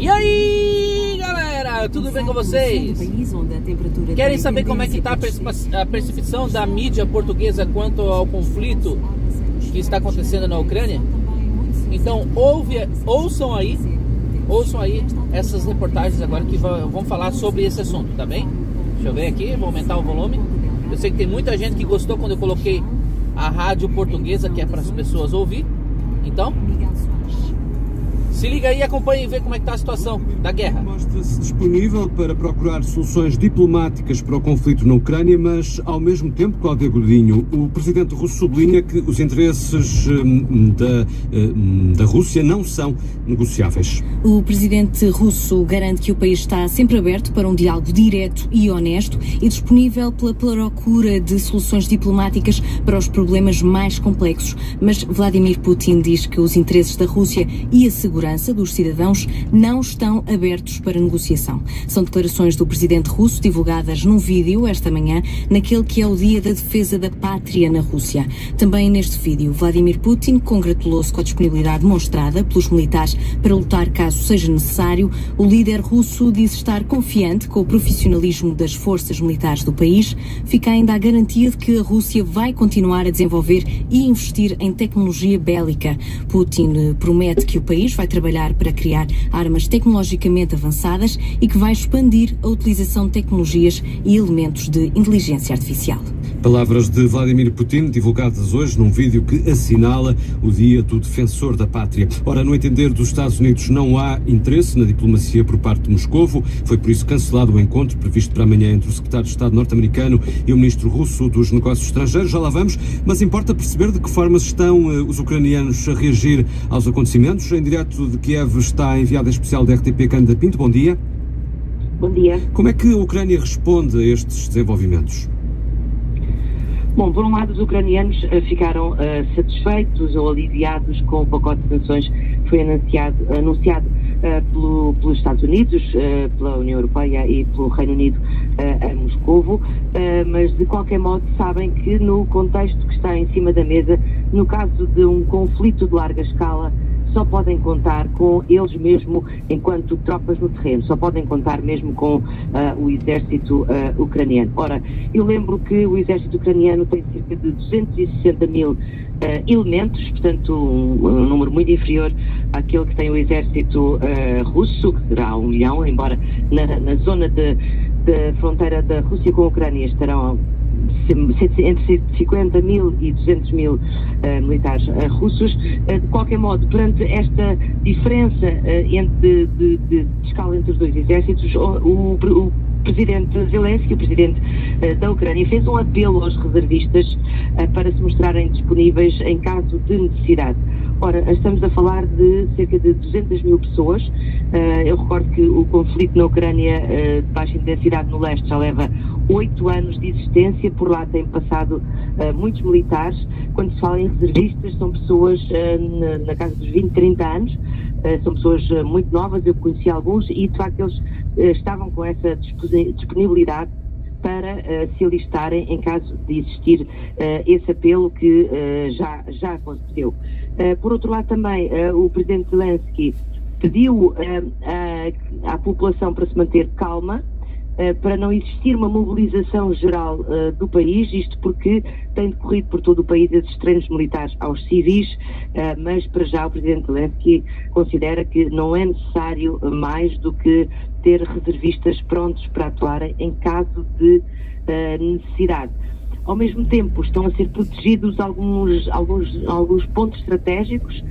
E aí, galera, tudo bem com vocês? Querem saber como é que está a percepção da mídia portuguesa quanto ao conflito que está acontecendo na Ucrânia? Então ouçam aí essas reportagens agora que vão falar sobre esse assunto, tá bem? Deixa eu ver aqui, vou aumentar o volume. Eu sei que tem muita gente que gostou quando eu coloquei a rádio portuguesa, que é para as pessoas ouvir. Então, se liga aí e acompanha e vê como é que está a situação da guerra. Mostra-se disponível para procurar soluções diplomáticas para o conflito na Ucrânia, mas ao mesmo tempo, Cláudia Godinho, o presidente russo sublinha que os interesses da Rússia não são negociáveis. O presidente russo garante que o país está sempre aberto para um diálogo direto e honesto e disponível pela procura de soluções diplomáticas para os problemas mais complexos. Mas Vladimir Putin diz que os interesses da Rússia e a segurança dos cidadãos não estão abertos para negociação. São declarações do presidente russo divulgadas num vídeo esta manhã, naquele que é o Dia da Defesa da Pátria na Rússia. Também neste vídeo, Vladimir Putin congratulou-se com a disponibilidade demonstrada pelos militares para lutar caso seja necessário. O líder russo diz estar confiante com o profissionalismo das forças militares do país. Fica ainda a garantia de que a Rússia vai continuar a desenvolver e investir em tecnologia bélica. Putin promete que o país vai trabalhar para criar armas tecnologicamente avançadas e que vai expandir a utilização de tecnologias e elementos de inteligência artificial. Palavras de Vladimir Putin, divulgadas hoje num vídeo que assinala o Dia do Defensor da Pátria. Ora, no entender dos Estados Unidos, não há interesse na diplomacia por parte de Moscovo. Foi por isso cancelado o encontro previsto para amanhã entre o secretário de Estado norte-americano e o ministro russo dos Negócios Estrangeiros. Já lá vamos, mas importa perceber de que formas estão os ucranianos a reagir aos acontecimentos. Em direto de Kiev está a enviada especial da RTP, Cândida Pinto. Bom dia. Bom dia. Como é que a Ucrânia responde a estes desenvolvimentos? Bom, por um lado, os ucranianos ficaram satisfeitos ou aliviados com o pacote de sanções que foi anunciado pelos Estados Unidos, pela União Europeia e pelo Reino Unido a Moscovo, mas de qualquer modo sabem que no contexto que está em cima da mesa, no caso de um conflito de larga escala, só podem contar com eles mesmo enquanto tropas no terreno, só podem contar mesmo com o exército ucraniano. Ora, eu lembro que o exército ucraniano tem cerca de 260 mil elementos, portanto um número muito inferior àquele que tem o exército russo, que será 1 milhão, embora na zona da fronteira da Rússia com a Ucrânia estarão entre 50 mil e 200 mil militares russos. De qualquer modo, perante esta diferença de escala entre os dois exércitos, o presidente Zelensky, o presidente da Ucrânia, fez um apelo aos reservistas para se mostrarem disponíveis em caso de necessidade. Ora, estamos a falar de cerca de 200 mil pessoas. Eu recordo que o conflito na Ucrânia de baixa intensidade no leste já leva 8 anos de existência. Por lá têm passado muitos militares. Quando se fala em reservistas, são pessoas na casa dos 20, 30 anos. São pessoas muito novas, eu conheci alguns, e de facto eles estavam com essa disponibilidade para se alistarem em caso de existir esse apelo que já aconteceu. Por outro lado também, o presidente Zelensky pediu à população para se manter calma, para não existir uma mobilização geral do país, isto porque tem decorrido por todo o país esses treinos militares aos civis, mas para já o presidente Zelensky considera que não é necessário mais do que ter reservistas prontos para atuarem em caso de necessidade. Ao mesmo tempo, estão a ser protegidos alguns pontos estratégicos,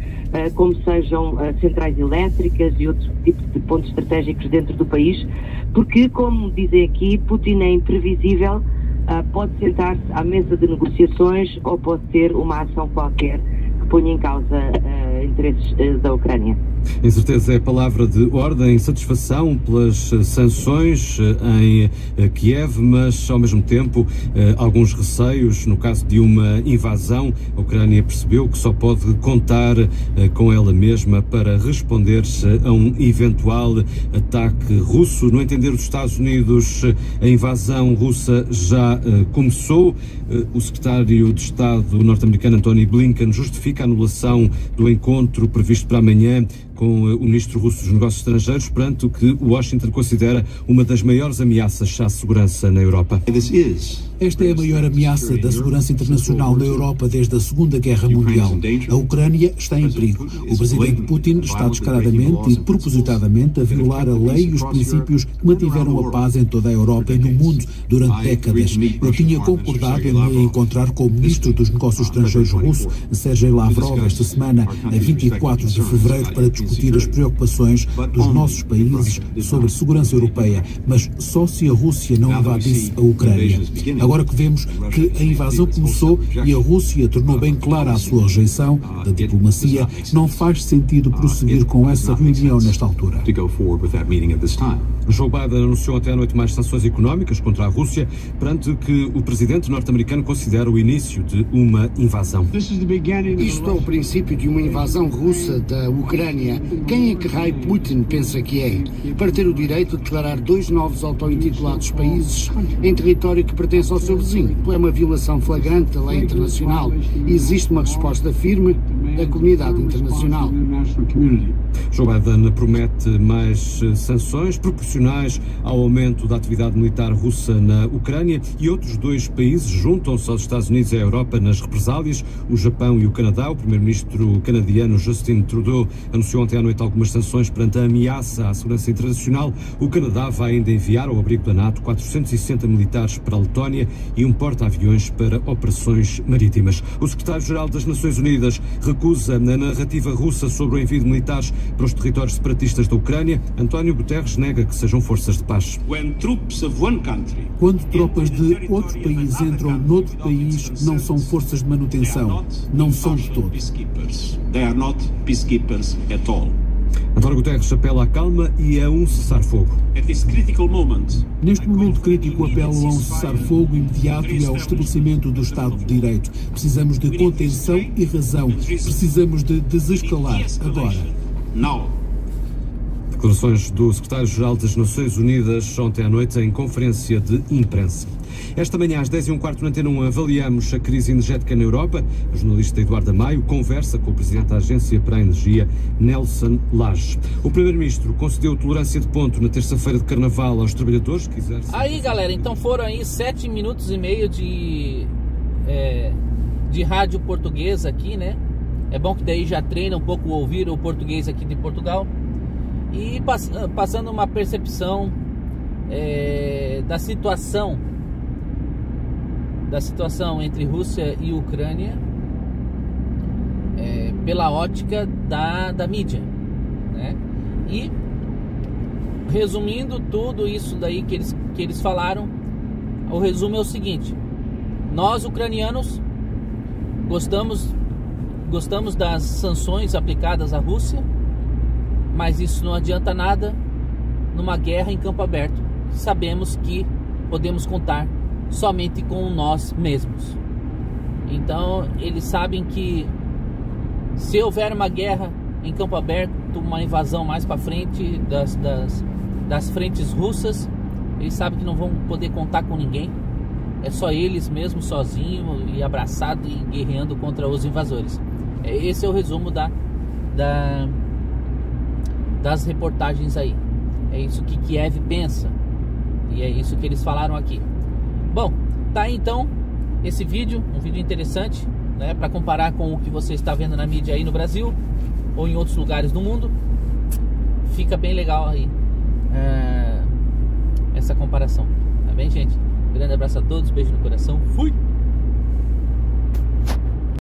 como sejam centrais elétricas e outros tipos de pontos estratégicos dentro do país, porque, como dizem aqui, Putin é imprevisível, pode sentar-se à mesa de negociações ou pode ter uma ação qualquer que ponha em causa interesses da Ucrânia. Incerteza é a palavra de ordem, satisfação pelas sanções em Kiev, mas ao mesmo tempo alguns receios no caso de uma invasão. A Ucrânia percebeu que só pode contar com ela mesma para responder a um eventual ataque russo. No entender dos Estados Unidos, a invasão russa já começou. O secretário de Estado norte-americano Antony Blinken justifica a anulação do encontro previsto para amanhã com o ministro russo dos Negócios Estrangeiros perante o que Washington considera uma das maiores ameaças à segurança na Europa. Esta é a maior ameaça da segurança internacional na Europa desde a Segunda Guerra Mundial. A Ucrânia está em perigo. O presidente Putin está descaradamente e propositadamente a violar a lei e os princípios que mantiveram a paz em toda a Europa e no mundo durante décadas. Eu tinha concordado em me encontrar com o ministro dos Negócios Estrangeiros russo, Sergei Lavrov, esta semana, a 24 de fevereiro, para discutir as preocupações dos nossos países sobre segurança europeia, mas só se a Rússia não invadisse a Ucrânia. Agora que vemos que a invasão começou e a Rússia tornou bem clara a sua rejeição da diplomacia, não faz sentido prosseguir com essa reunião nesta altura. Joe Biden anunciou ontem à noite mais sanções económicas contra a Rússia, perante que o presidente norte-americano considera o início de uma invasão. Isto é o princípio de uma invasão russa da Ucrânia. Quem é que Rai Putin pensa que é? Para ter o direito de declarar 2 novos auto-intitulados países em território que pertence ao seu vizinho. É uma violação flagrante da lei internacional. Existe uma resposta firme da comunidade internacional. Joe Biden promete mais sanções proporcionais ao aumento da atividade militar russa na Ucrânia, e outros 2 países juntam-se aos Estados Unidos e à Europa nas represálias, o Japão e o Canadá. O primeiro-ministro canadiano Justin Trudeau anunciou ontem à noite algumas sanções perante a ameaça à segurança internacional. O Canadá vai ainda enviar ao abrigo da NATO 460 militares para a Letónia e um porta-aviões para operações marítimas. O secretário-geral das Nações Unidas recusa a narrativa russa sobre o envio de militares para os territórios separatistas da Ucrânia. António Guterres nega que sejam forças de paz. Quando tropas de outro país entram noutro país, não são forças de manutenção. Não são de todo. António Guterres apela à calma e a um cessar-fogo. Neste momento crítico, apelo a um cessar-fogo imediato e ao estabelecimento do Estado de Direito. Precisamos de contenção e razão. Precisamos de desescalar agora. Declarações do secretário-geral das Nações Unidas ontem à noite em conferência de imprensa. Esta manhã, às 10h15, na Antena 1, avaliamos a crise energética na Europa. A jornalista Eduarda Maio conversa com o presidente da Agência para a Energia, Nelson Lage. O primeiro-ministro concedeu tolerância de ponto na terça-feira de Carnaval aos trabalhadores que exercem... Aí, galera, então foram aí 7 minutos e meio de rádio portuguesa aqui, né? É bom que daí já treina um pouco ouvir o português aqui de Portugal. E passando uma percepção da situação entre Rússia e Ucrânia pela ótica da mídia, né? E resumindo tudo isso daí que eles falaram, o resumo é o seguinte: nós ucranianos gostamos das sanções aplicadas à Rússia, mas isso não adianta nada numa guerra em campo aberto. Sabemos que podemos contar somente com nós mesmos. Então eles sabem que se houver uma guerra em campo aberto, uma invasão mais para frente das frentes russas, eles sabem que não vão poder contar com ninguém. É só eles mesmos, sozinhos e abraçados e guerreando contra os invasores. Esse é o resumo das reportagens aí. É isso que Kiev pensa e é isso que eles falaram aqui. Bom, tá aí então esse vídeo, um vídeo interessante, né, para comparar com o que você está vendo na mídia aí no Brasil ou em outros lugares do mundo. Fica bem legal aí essa comparação, tá bem, gente? Grande abraço a todos, beijo no coração, fui!